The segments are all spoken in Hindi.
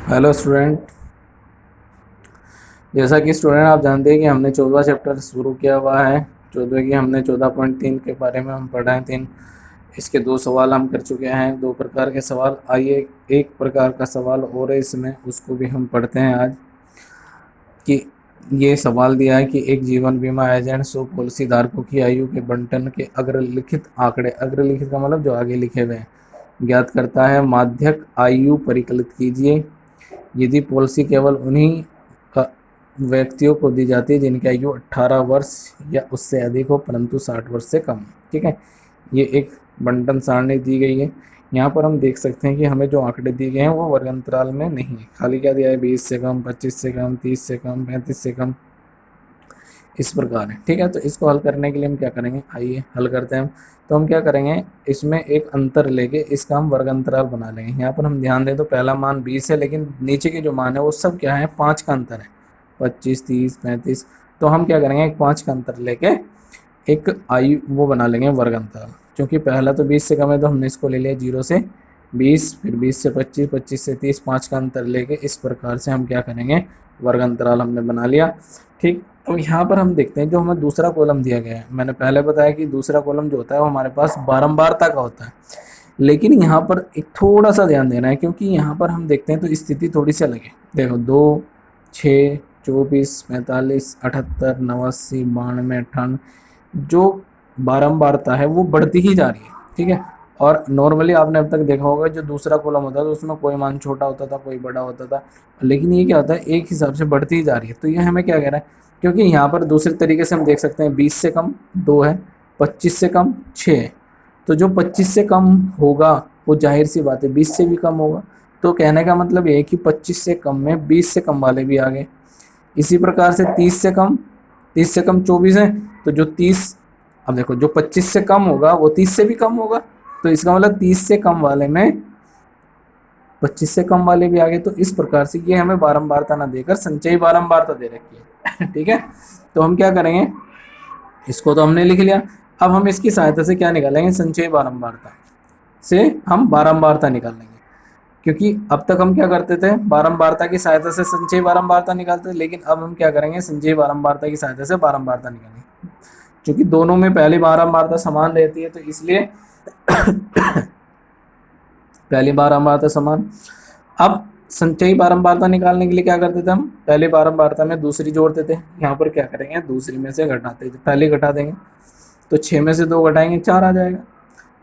Hello student. जैसा कि स्टूडेंट आप जानते हैं कि हमने 14वां चैप्टर शुरू किया हुआ है। 14 की हमने 14.3 के बारे में हम पढ़ा है। तीन इसके दो सवाल हम कर चुके हैं, दो प्रकार के सवाल। आइए एक प्रकार का सवाल और है इसमें, उसको भी हम पढ़ते हैं आज। कि ये सवाल दिया है कि एक जीवन बीमा एजेंट सौ पॉलिसी धारकों की आयु के बंटन के अग्रलिखित आंकड़े, अग्रलिखित का मतलब जो आगे लिखे हुए हैं, ज्ञात करता है। माध्यक आयु परिकलित कीजिए। यदि पॉलिसी केवल उन्हीं का व्यक्तियों को दी जाती है जिनकी आयु 18 वर्ष या उससे अधिक हो परंतु 60 वर्ष से कम। ठीक है, ये एक बंटन सारणी दी गई है। यहाँ पर हम देख सकते हैं कि हमें जो आंकड़े दिए गए हैं वो वर्गांतराल में नहीं है। खाली क्या दिया है, 20 से कम, 25 से कम, 30 से कम, 35 से कम, इस प्रकार है। ठीक है, तो इसको हल करने के लिए हम क्या करेंगे, आइए हल करते हैं हम। तो हम क्या करेंगे, इसमें एक अंतर लेके इसका हम वर्ग अंतराल बना लेंगे। यहाँ पर हम ध्यान दें तो पहला मान 20 है, लेकिन नीचे के जो मान है वो सब क्या है, 5 का अंतर है। 25, 30, 35। तो हम क्या करेंगे, एक 5 का अंतर लेके एक आयु वो बना लेंगे वर्ग अंतराल। क्योंकि पहला तो 20 से कम है तो हमने इसको ले लिया 0 से 20, फिर 20 से 25, 25 से 30, 5 का अंतर लेके इस प्रकार से हम क्या करेंगे, वर्ग अंतराल हमने बना लिया। ठीक, तो यहाँ पर हम देखते हैं जो हमें दूसरा कॉलम दिया गया है। मैंने पहले बताया कि दूसरा कॉलम जो होता है वो हमारे पास बारंबारता का होता है। लेकिन यहाँ पर एक थोड़ा सा ध्यान देना है, क्योंकि यहाँ पर हम देखते हैं तो स्थिति थोड़ी सी अलग है। देखो, 2, 6, 24, 45, 78, 89, 92, 98, जो बारंबारता है वो बढ़ती ही जा रही है। ठीक है, और नॉर्मली आपने अब तक देखा होगा जो दूसरा कॉलम होता था तो उसमें कोई मान छोटा होता था, कोई बड़ा होता था। लेकिन ये क्या होता है, एक हिसाब से बढ़ती ही जा रही है। तो ये हमें क्या कह रहा है, क्योंकि यहाँ पर दूसरे तरीके से हम देख सकते हैं 20 से कम 2 है, 25 से कम 6 है। तो जो 25 से कम होगा वो जाहिर सी बात है 20 से भी कम होगा। तो कहने का मतलब ये है कि 25 से कम में 20 से कम वाले भी आ गए। इसी प्रकार से 30 से कम 24 है। तो जो 30, अब देखो जो 25 से कम होगा वो 30 से भी कम होगा। तो इसका मतलब 30 से कम वाले में 25 से कम वाले भी आ गए। तो इस प्रकार से ये हमें बारंबारता ना देकर संचयी बारंबारता दे रखी है। ठीक है, तो हम क्या करेंगे, इसको तो हमने लिख लिया। अब हम इसकी सहायता से क्या निकालेंगे, संचयी बारंबारता से हम बारंबारता निकालेंगे। क्योंकि अब तक हम क्या करते थे, बारंबारता की सहायता से संचयी बारंबारता निकालते थे, लेकिन अब हम क्या करेंगे, संचयी बारंबारता की सहायता से बारंबारता निकालेंगे। क्योंकि दोनों में पहली बारंबारता समान रहती है तो इसलिए पहली बारंबारता समान। अब संचयी बारंबारता निकालने के लिए क्या करते थे हम, पहले बारंबारता में दूसरी जोड़ते थे। यहाँ पर क्या करेंगे, दूसरी में से घटाते थे, पहले घटा देंगे। तो 6 में से 2 घटाएंगे 4 आ जाएगा।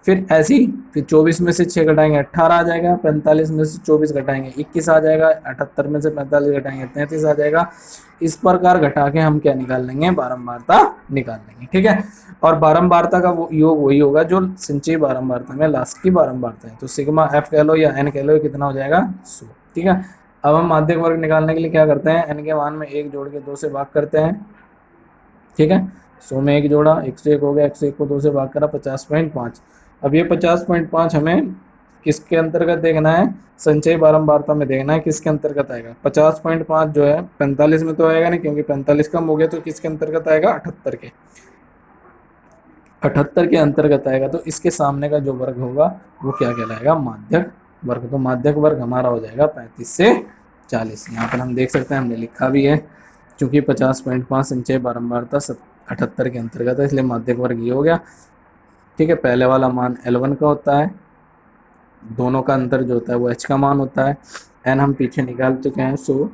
फिर ऐसे ही, फिर 24 में से 6 घटाएंगे 18 आ जाएगा, 45 में से 24 घटाएंगे 21 आ जाएगा, 78 में से 45 घटाएंगे 33 आ जाएगा। इस प्रकार घटा के हम क्या निकाल लेंगे, बारंबारता निकाल लेंगे। ठीक है, और बारंबारता का वो योग वही होगा जो संचयी बारंबारता में लास्ट की बारंबारता है। तो सिग्मा एफ कह लो या एन कह लो, ये कितना हो जाएगा, 100। ठीक है, अब हम माध्यक वर्ग निकालने के लिए क्या करते हैं, एन के मान में 1 जोड़ के 2 से भाग करते हैं। ठीक है, 100 में 1 जोड़ा, 101 हो गया, 101 को 2 से भाग करा, 50.5। अब ये 50.5 हमें किसके अंतर्गत देखना है, संचयी बारंबारता में देखना है किसके अंतर्गत आएगा। 50.5 जो है 45 में तो आएगा नहीं, क्योंकि 45 कम हो गया। तो किसके अंतर्गत आएगा, 78 के, 78 के अंतर्गत आएगा। तो इसके सामने का जो वर्ग होगा वो क्या कहलाएगा, माध्यक वर्ग। तो माध्यक वर्ग हमारा हो जाएगा 35 से 40। यहाँ पर हम देख सकते हैं, हमने लिखा भी है। चूंकि 50.5 संचय बारंबारता 78 के अंतर्गत है, इसलिए माध्यक वर्ग ये हो गया। ठीक है, पहले वाला मान L1 का होता है, दोनों का अंतर जो होता है वो H का मान होता है। N हम पीछे निकाल चुके हैं। सो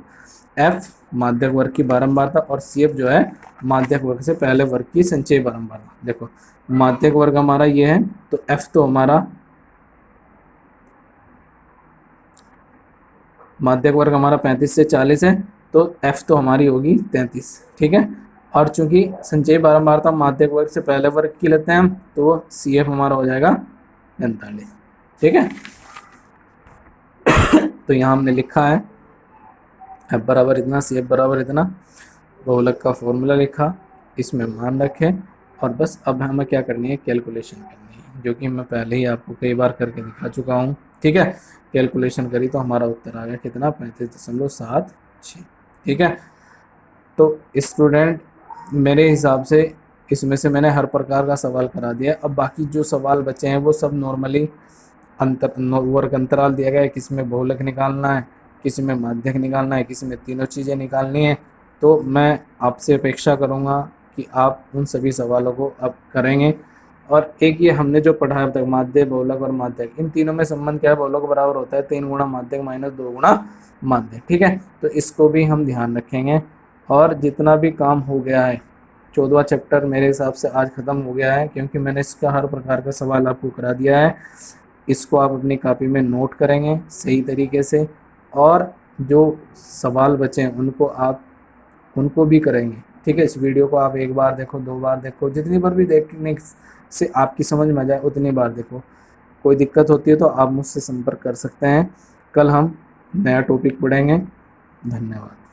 F माध्यक वर्ग की बारंबारता और CF जो है माध्यक वर्ग से पहले वर्ग की संचयी बारंबारता। देखो, माध्यक वर्ग हमारा ये है, तो F तो हमारा माध्यक वर्ग हमारा 35 से 40 है, तो F तो हमारी होगी 33। ठीक है, और चूंकि संचयी बारंबारता माध्यक वर्ग से पहले वर्ग की लेते हैं हम, तो CF हमारा हो जाएगा 45। ठीक है, तो यहाँ हमने लिखा है F बराबर इतना, CF बराबर इतना, बहुलक का फॉर्मूला लिखा, इसमें मान रखे, और बस अब हमें क्या करनी है, कैलकुलेशन करनी है, जो कि मैं पहले ही आपको कई बार करके दिखा चुका हूँ। ठीक है, कैलकुलेशन करी तो हमारा उत्तर आ गया कितना, 35.76। ठीक है, तो स्टूडेंट मेरे हिसाब से इसमें से मैंने हर प्रकार का सवाल करा दिया। अब बाकी जो सवाल बचे हैं वो सब नॉर्मली वर्ग अंतराल दिया गया है, किस में बहुलक निकालना है, किसी में माध्यक निकालना है, किसी में तीनों चीज़ें निकालनी है, तो मैं आपसे अपेक्षा करूँगा कि आप उन सभी सवालों को अब करेंगे। और एक ये हमने जो पढ़ा है अब तक, माध्य, बहुलक और माध्यक, इन तीनों में संबंध क्या है, बहुलक बराबर होता है 3 गुणा माध्यक माइनस 2 गुणा माध्य, ठीक है। तो इसको भी हम ध्यान रखेंगे। और जितना भी काम हो गया है, 14वां चैप्टर मेरे हिसाब से आज ख़त्म हो गया है, क्योंकि मैंने इसका हर प्रकार का सवाल आपको करा दिया है। इसको आप अपनी कॉपी में नोट करेंगे सही तरीके से, और जो सवाल बचे हैं उनको भी करेंगे, ठीक है। इस वीडियो को आप 1 बार देखो, 2 बार देखो, जितनी बार भी देखने से आपकी समझ में आ जाए उतनी बार देखो। कोई दिक्कत होती है तो आप मुझसे संपर्क कर सकते हैं। कल हम नया टॉपिक पढ़ेंगे। धन्यवाद।